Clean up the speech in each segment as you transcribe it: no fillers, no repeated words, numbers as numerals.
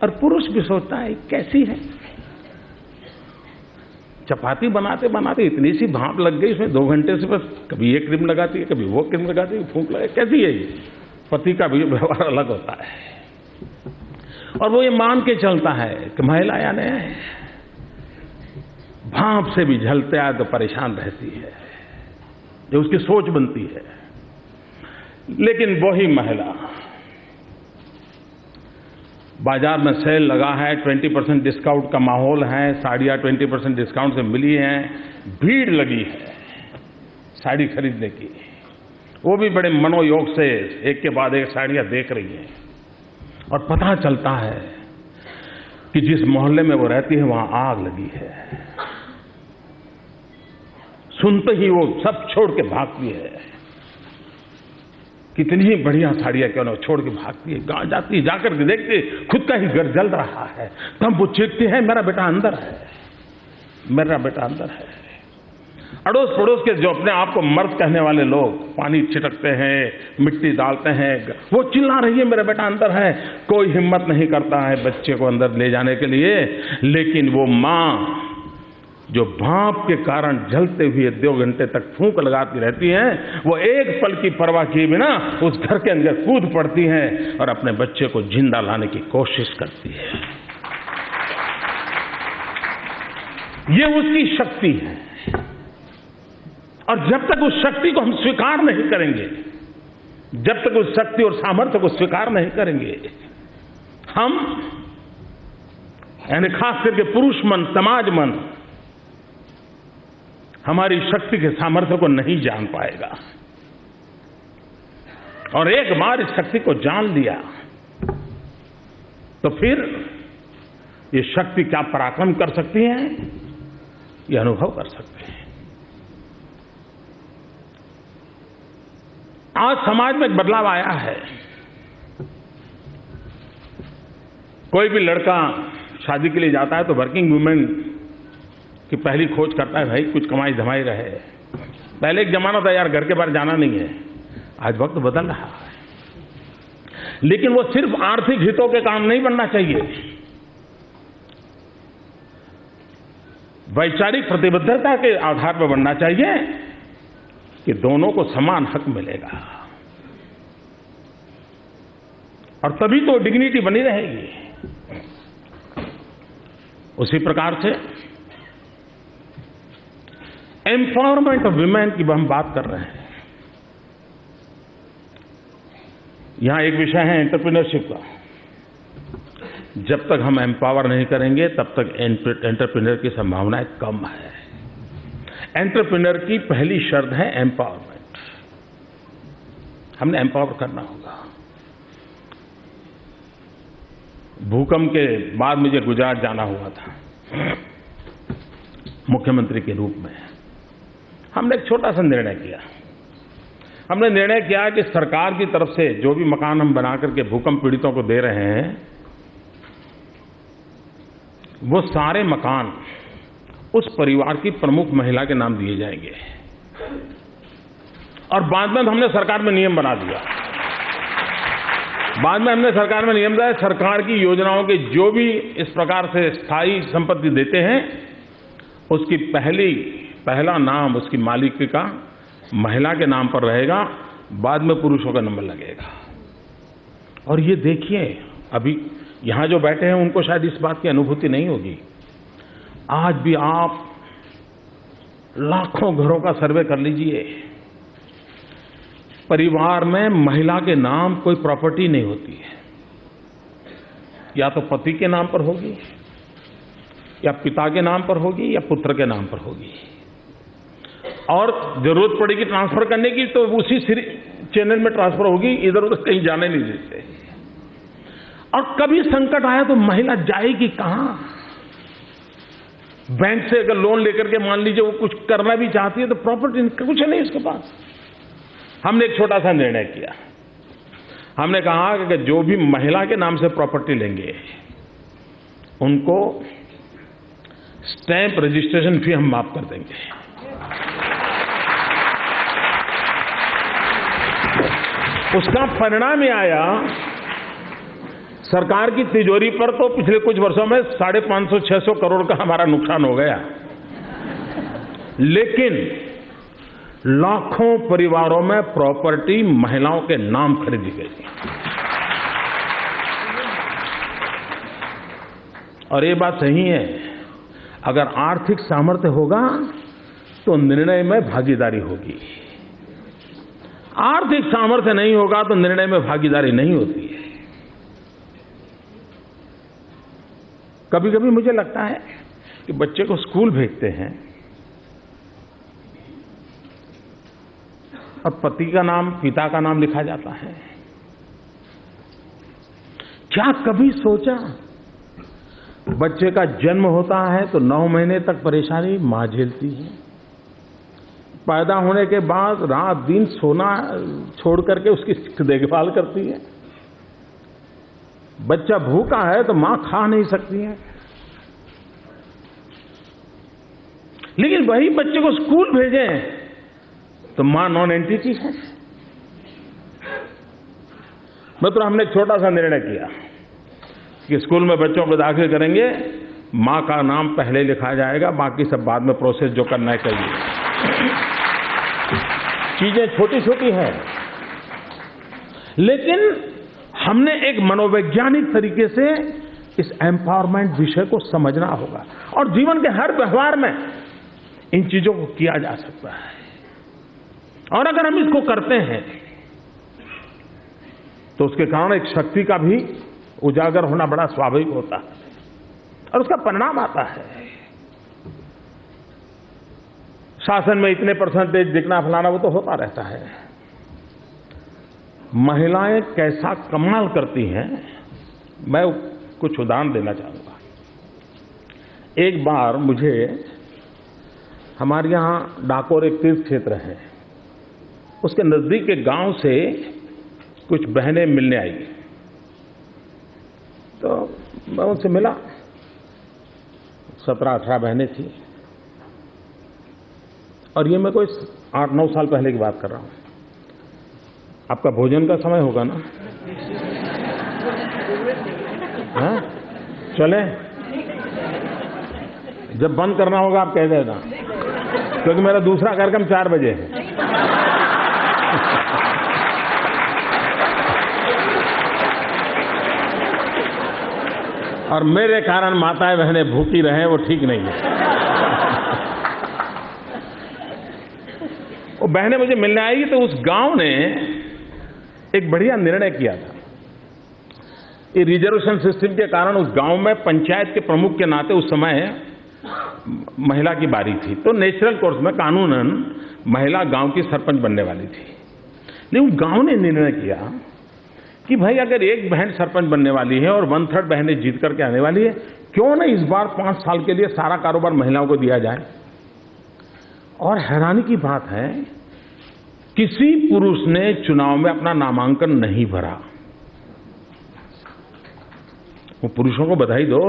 और पुरुष भी सोचता है कैसी है, चपाती बनाते बनाते इतनी सी भाप लग गई उसमें 2 घंटे से, बस कभी ये क्रीम लगाती है कभी वो क्रीम लगाती है, फूंक लगा, कैसी है ये। पति का भी व्यवहार अलग होता है और वो ये मान के चलता है कि महिला यानी भाप से भी झलते आए तो परेशान रहती है, जो उसकी सोच बनती है। लेकिन वही महिला बाजार में सेल लगा है, 20% डिस्काउंट का माहौल है, साड़ियाँ 20% डिस्काउंट से मिली हैं, भीड़ लगी है साड़ी खरीदने की, वो भी बड़े मनोयोग से एक के बाद एक साड़ियाँ देख रही हैं और पता चलता है कि जिस मोहल्ले में वो रहती है वहां आग लगी है। सुनते ही वो सब छोड़ के भागती है, कितनी ही बढ़िया साड़ियां क्यों ना, छोड़ के भागती है, गांव जाती है, जाकर के देखती है खुद का ही घर जल रहा है, तब वो चीखती है मेरा बेटा अंदर है, मेरा बेटा अंदर है। अड़ोस पड़ोस के जो अपने आप को मर्द कहने वाले लोग पानी छिटकते हैं, मिट्टी डालते हैं, वो चिल्ला रही है मेरा बेटा अंदर है, कोई हिम्मत नहीं करता है बच्चे को अंदर ले जाने के लिए। लेकिन वो मां जो भाप के कारण जलते हुए 2 घंटे तक फूंक लगाती रहती हैं, वो एक पल की परवाह किए बिना उस घर के अंदर कूद पड़ती हैं और अपने बच्चे को जिंदा लाने की कोशिश करती है। ये उसकी शक्ति है और जब तक उस शक्ति को हम स्वीकार नहीं करेंगे, जब तक उस शक्ति और सामर्थ्य को स्वीकार नहीं करेंगे, हम यानी खास करके पुरुष मन, समाज मन हमारी शक्ति के सामर्थ्य को नहीं जान पाएगा। और एक बार इस शक्ति को जान लिया तो फिर ये शक्ति क्या पराक्रम कर सकती है, ये अनुभव कर सकते हैं। आज समाज में एक बदलाव आया है। कोई भी लड़का शादी के लिए जाता है तो वर्किंग वुमेन की पहली खोज करता है, भाई कुछ कमाई धमाई रहे। पहले एक जमाना था यार घर के बाहर जाना नहीं है, आज वक्त बदल रहा है। लेकिन वो सिर्फ आर्थिक हितों के काम नहीं बनना चाहिए, वैचारिक प्रतिबद्धता के आधार पर बनना चाहिए कि दोनों को समान हक मिलेगा और तभी तो डिग्निटी बनी रहेगी। उसी प्रकार से एम्पावरमेंट ऑफ विमेन की हम बात कर रहे हैं। यहां एक विषय है एंटरप्रेन्योरशिप का। जब तक हम एम्पावर नहीं करेंगे तब तक एंटरप्रेन्योर की संभावनाएं कम है। एंटरप्रेन्योर की पहली शर्त है एम्पावरमेंट। हमने एम्पावर करना होगा। भूकंप के बाद मुझे गुजरात जाना हुआ था मुख्यमंत्री के रूप में। हमने एक छोटा सा निर्णय किया। हमने निर्णय किया कि सरकार की तरफ से जो भी मकान हम बना करके भूकंप पीड़ितों को दे रहे हैं, वो सारे मकान उस परिवार की प्रमुख महिला के नाम दिए जाएंगे। और बाद में हमने सरकार में नियम बना दिया। बाद में हमने सरकार में नियम दिया, सरकार की योजनाओं के जो भी इस प्रकार से स्थायी संपत्ति देते हैं, उसकी पहला नाम उसकी मालिक का महिला के नाम पर रहेगा, बाद में पुरुषों का नंबर लगेगा। और ये देखिए, अभी यहां जो बैठे हैं उनको शायद इस बात की अनुभूति नहीं होगी। आज भी आप लाखों घरों का सर्वे कर लीजिए, परिवार में महिला के नाम कोई प्रॉपर्टी नहीं होती है। या तो पति के नाम पर होगी, या पिता के नाम पर होगी, या पुत्र के नाम पर होगी। और जरूरत पड़ेगी ट्रांसफर करने की तो उसी चैनल में ट्रांसफर होगी, इधर उधर कहीं जाने नहीं देते। और कभी संकट आया तो महिला जाएगी कहां? बैंक से अगर लोन लेकर के मान लीजिए वो कुछ करना भी चाहती है तो प्रॉपर्टी कुछ नहीं उसके पास। हमने एक छोटा सा निर्णय किया। हमने कहा कि जो भी महिला के नाम से प्रॉपर्टी लेंगे उनको स्टैंप रजिस्ट्रेशन फी हम माफ कर देंगे। उसका परिणाम ये आया, सरकार की तिजोरी पर तो पिछले कुछ वर्षों में 550-600 करोड़ का हमारा नुकसान हो गया, लेकिन लाखों परिवारों में प्रॉपर्टी महिलाओं के नाम खरीदी गई। और ये बात सही है, अगर आर्थिक सामर्थ्य होगा तो निर्णय में भागीदारी होगी, आर्थिक सामर्थ्य नहीं होगा तो निर्णय में भागीदारी नहीं होती है। कभी कभी मुझे लगता है कि बच्चे को स्कूल भेजते हैं और पति का नाम, पिता का नाम लिखा जाता है। क्या कभी सोचा बच्चे का जन्म होता है तो 9 महीने तक परेशानी मां झेलती है, पैदा होने के बाद रात दिन सोना छोड़ करके उसकी देखभाल करती है, बच्चा भूखा है तो मां खा नहीं सकती है, लेकिन वही बच्चे को स्कूल भेजें तो मां नॉन एंटिटी है। मतलब हमने एक छोटा सा निर्णय किया कि स्कूल में बच्चों को दाखिल करेंगे, मां का नाम पहले लिखा जाएगा, बाकी सब बाद में प्रोसेस जो करना है करिए। चीजें छोटी छोटी हैं, लेकिन हमने एक मनोवैज्ञानिक तरीके से इस एम्पावरमेंट विषय को समझना होगा और जीवन के हर व्यवहार में इन चीजों को किया जा सकता है। और अगर हम इसको करते हैं तो उसके कारण एक शक्ति का भी उजागर होना बड़ा स्वाभाविक होता है और उसका परिणाम आता है। शासन में इतने परसेंटेज दिखना फलाना वो तो होता रहता है। महिलाएं कैसा कमाल करती हैं, मैं कुछ उदाहरण देना चाहूंगा। एक बार मुझे हमारे यहां डाकोर एक तीर्थ क्षेत्र है, उसके नजदीक के गांव से कुछ बहनें मिलने आई, तो मैं उनसे मिला। 17-18 बहनें थी और ये मैं कोई 8-9 साल पहले की बात कर रहा हूं। आपका भोजन का समय होगा ना? हाँ? चले, जब बंद करना होगा आप कह देना, क्योंकि मेरा दूसरा कार्यक्रम 4 बजे है। और मेरे कारण माताएं बहनें भूखी रहें वो ठीक नहीं है। वो बहनें मुझे मिलने आई तो उस गांव ने एक बढ़िया निर्णय किया था। ये रिजर्वेशन सिस्टम के कारण उस गांव में पंचायत के प्रमुख के नाते उस समय महिला की बारी थी, तो नेचुरल कोर्स में कानूनन महिला गांव की सरपंच बनने वाली थी। लेकिन गांव ने निर्णय किया कि भाई अगर एक बहन सरपंच बनने वाली है और 1/3 बहनें जीत करके आने वाली है, क्यों ना इस बार 5 साल के लिए सारा कारोबार महिलाओं को दिया जाए। और हैरानी की बात है, किसी पुरुष ने चुनाव में अपना नामांकन नहीं भरा। वो पुरुषों को बधाई दो।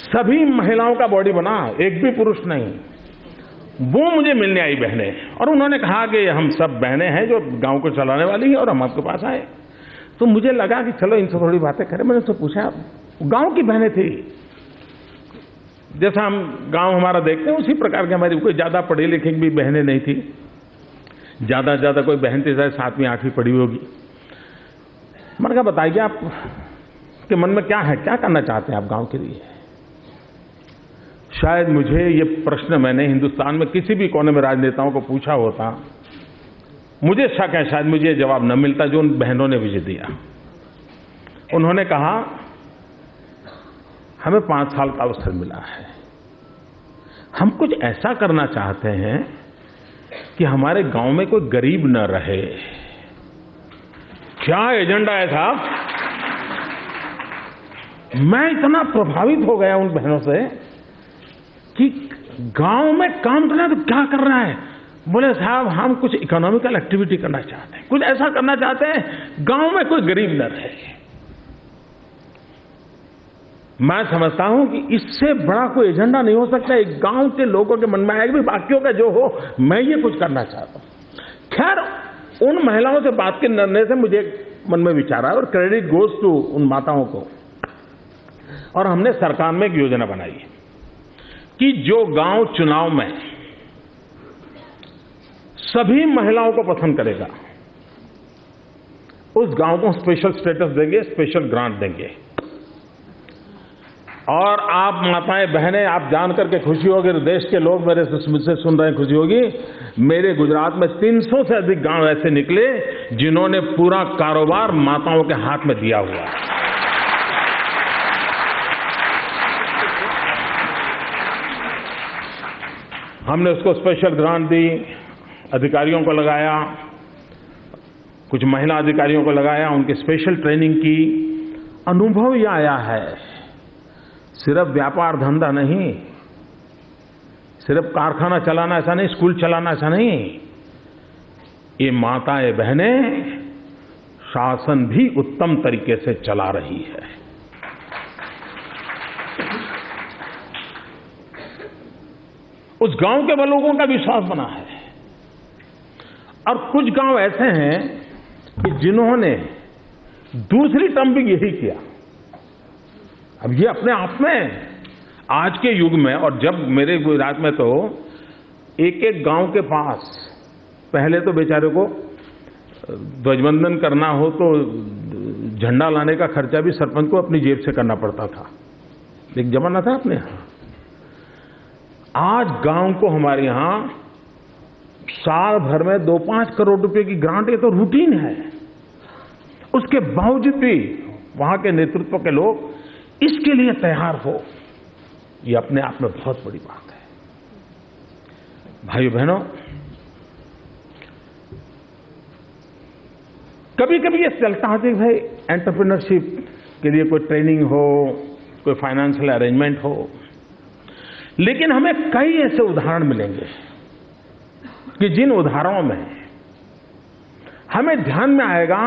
सभी महिलाओं का बॉडी बना, एक भी पुरुष नहीं। वो मुझे मिलने आई बहनें और उन्होंने कहा कि हम सब बहनें हैं जो गांव को चलाने वाली हैं और हम आपके पास आए। तो मुझे लगा कि चलो इनसे थोड़ी बातें करें। मैंने उनसे पूछा, गांव की बहनें थी, जैसा हम गांव हमारा देखते हैं उसी प्रकार की हमारी, कोई ज्यादा पढ़ी लिखी भी बहनें नहीं थी, ज्यादा से ज्यादा कोई बहन थी शायद 7वीं 8वीं पढ़ी होगी। मैंने कहा बताइए आप के मन में क्या है, क्या करना चाहते हैं आप गांव के लिए। शायद मुझे ये प्रश्न मैंने हिंदुस्तान में किसी भी कोने में राजनेताओं को पूछा होता, मुझे शक है शायद मुझे जवाब न मिलता जो उन बहनों ने मुझे दिया। उन्होंने कहा हमें 5 साल का अवसर मिला है, हम कुछ ऐसा करना चाहते हैं कि हमारे गांव में कोई गरीब न रहे। क्या एजेंडा है साहब। मैं इतना प्रभावित हो गया उन बहनों से कि गांव में काम करना है तो क्या कर रहा है। बोले साहब हम कुछ इकोनॉमिकल एक्टिविटी करना चाहते हैं, कुछ ऐसा करना चाहते हैं गांव में कोई गरीब न रहे। मैं समझता हूं कि इससे बड़ा कोई एजेंडा नहीं हो सकता। एक गांव के लोगों के मन में आएगा भी बाकियों का जो हो, मैं ये कुछ करना चाहता हूं। खैर उन महिलाओं से बात करने से मुझे मन में विचार आया और क्रेडिट गोज टू उन माताओं को। और हमने सरकार में एक योजना बनाई कि जो गांव चुनाव में सभी महिलाओं को पसंद करेगा उस गांव को स्पेशल स्टेटस देंगे, स्पेशल ग्रांट देंगे। और आप माताएं बहनें, आप जान करके खुशी होगी, देश के लोग मेरे से मुझसे सुन रहे हैं, खुशी होगी, मेरे गुजरात में 300 से अधिक गांव ऐसे निकले जिन्होंने पूरा कारोबार माताओं के हाथ में दिया हुआ है। हमने उसको स्पेशल ग्रांट दी, अधिकारियों को लगाया, कुछ महिला अधिकारियों को लगाया, उनकी स्पेशल ट्रेनिंग की। अनुभव यह आया है, सिर्फ व्यापार धंधा नहीं, सिर्फ कारखाना चलाना ऐसा नहीं, स्कूल चलाना ऐसा नहीं, ये माताएं बहनें शासन भी उत्तम तरीके से चला रही है। उस गांव के लोगों का विश्वास बना है। और कुछ गांव ऐसे हैं कि जिन्होंने दूसरी टर्म भी यही किया। अब ये अपने आप में आज के युग में, और जब मेरे गुजरात में तो एक एक गांव के पास पहले तो बेचारे को ध्वजवंदन करना हो तो झंडा लाने का खर्चा भी सरपंच को अपनी जेब से करना पड़ता था। एक जमाना था अपने यहां। आज गांव को हमारे यहां साल भर में 2-5 करोड़ रुपए की ग्रांट, ये तो रूटीन है। उसके बावजूद भी वहां के नेतृत्व के लोग इसके लिए तैयार हो, ये अपने आप में बहुत बड़ी बात है। भाइयों बहनों, कभी कभी ये चलता है कि भाई एंटरप्रेन्योरशिप के लिए कोई ट्रेनिंग हो, कोई फाइनेंशियल अरेंजमेंट हो, लेकिन हमें कई ऐसे उदाहरण मिलेंगे कि जिन उदाहरणों में हमें ध्यान में आएगा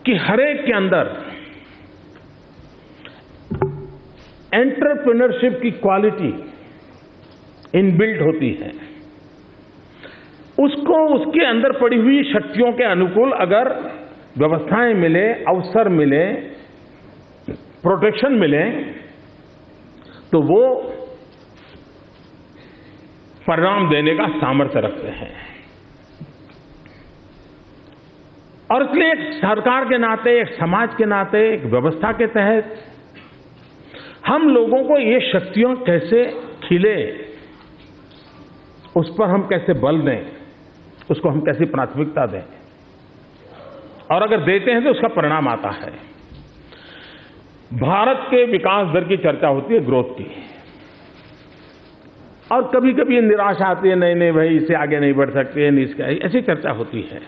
कि हर एक के अंदर एंटरप्रेन्योरशिप की क्वालिटी इनबिल्ट होती है। उसको उसके अंदर पड़ी हुई शक्तियों के अनुकूल अगर व्यवस्थाएं मिले, अवसर मिले, प्रोटेक्शन मिले, तो वो परिणाम देने का सामर्थ्य रखते हैं। और इसलिए एक सरकार के नाते, एक समाज के नाते, एक व्यवस्था के तहत हम लोगों को ये शक्तियां कैसे खिले, उस पर हम कैसे बल दें, उसको हम कैसी प्राथमिकता दें, और अगर देते हैं तो उसका परिणाम आता है। भारत के विकास दर की चर्चा होती है, ग्रोथ की, और कभी कभी ये निराशा आती है, नहीं नहीं भाई इससे आगे नहीं बढ़ सकते, नहीं इसका, ऐसी चर्चा होती है।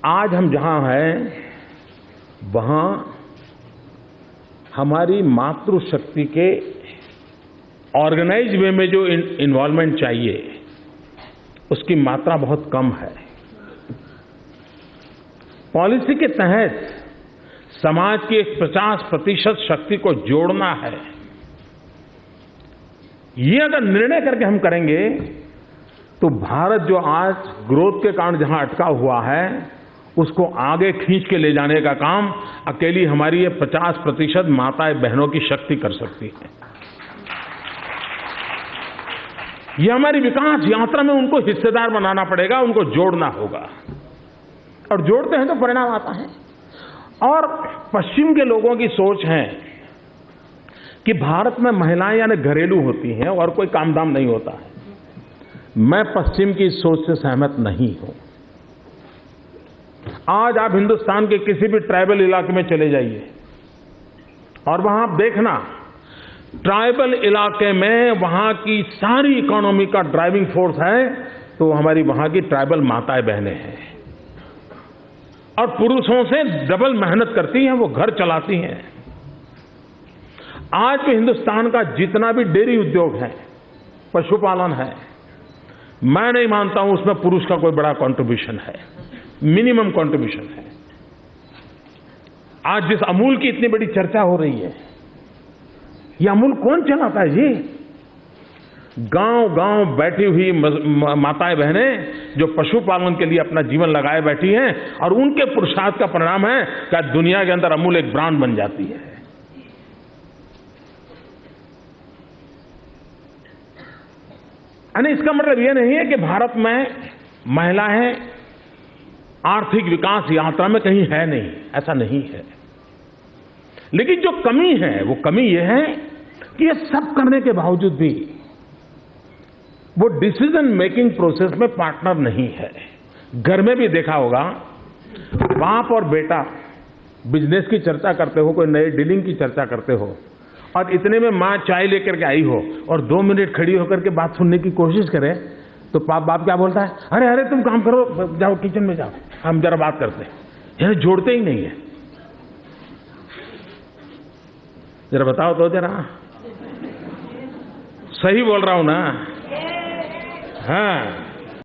आज हम जहां हैं वहां हमारी मातृशक्ति के ऑर्गेनाइज वे में जो इन्वॉल्वमेंट चाहिए उसकी मात्रा बहुत कम है। पॉलिसी के तहत समाज की 50% शक्ति को जोड़ना है। ये अगर निर्णय करके हम करेंगे तो भारत जो आज ग्रोथ के कारण जहां अटका हुआ है उसको आगे खींच के ले जाने का काम अकेली हमारी ये 50% माताएं बहनों की शक्ति कर सकती है। ये हमारी विकास यात्रा में उनको हिस्सेदार बनाना पड़ेगा, उनको जोड़ना होगा, और जोड़ते हैं तो परिणाम आता है। और पश्चिम के लोगों की सोच है कि भारत में महिलाएं यानी घरेलू होती हैं और कोई काम धाम नहीं होता है। मैं पश्चिम की सोच से सहमत नहीं हूं। आज आप हिंदुस्तान के किसी भी ट्राइबल इलाके में चले जाइए और वहां आप देखना, ट्राइबल इलाके में वहां की सारी इकोनॉमी का ड्राइविंग फोर्स है तो हमारी वहां की ट्राइबल माताएं बहनें हैं, और पुरुषों से डबल मेहनत करती हैं, वो घर चलाती हैं। आज भी हिंदुस्तान का जितना भी डेयरी उद्योग है, पशुपालन है, मैं नहीं मानता हूं उसमें पुरुष का कोई बड़ा कंट्रीब्यूशन है, मिनिमम कंट्रीब्यूशन है। आज जिस अमूल की इतनी बड़ी चर्चा हो रही है, ये अमूल कौन चलाता है जी? गांव-गांव बैठी हुई माताएं बहनें जो पशुपालन के लिए अपना जीवन लगाए बैठी हैं और उनके पुरुषार्थ का परिणाम है कि दुनिया के अंदर अमूल एक ब्रांड बन जाती है। यानी इसका मतलब यह नहीं है कि भारत में महिलाएं आर्थिक विकास यात्रा में कहीं है नहीं, ऐसा नहीं है। लेकिन जो कमी है वो कमी यह है कि ये सब करने के बावजूद भी वो डिसीजन मेकिंग प्रोसेस में पार्टनर नहीं है। घर में भी देखा होगा, बाप और बेटा बिजनेस की चर्चा करते हो, कोई नए डीलिंग की चर्चा करते हो और इतने में माँ चाय लेकर के आई हो और 2 मिनट खड़ी होकर के बात सुनने की कोशिश करे तो बाप क्या बोलता है, अरे अरे तुम काम करो, जाओ किचन में जाओ, हम जरा बात करते हैं। यानी जोड़ते ही नहीं है। जरा बताओ तो जरा, सही बोल रहा हूं ना? हाँ,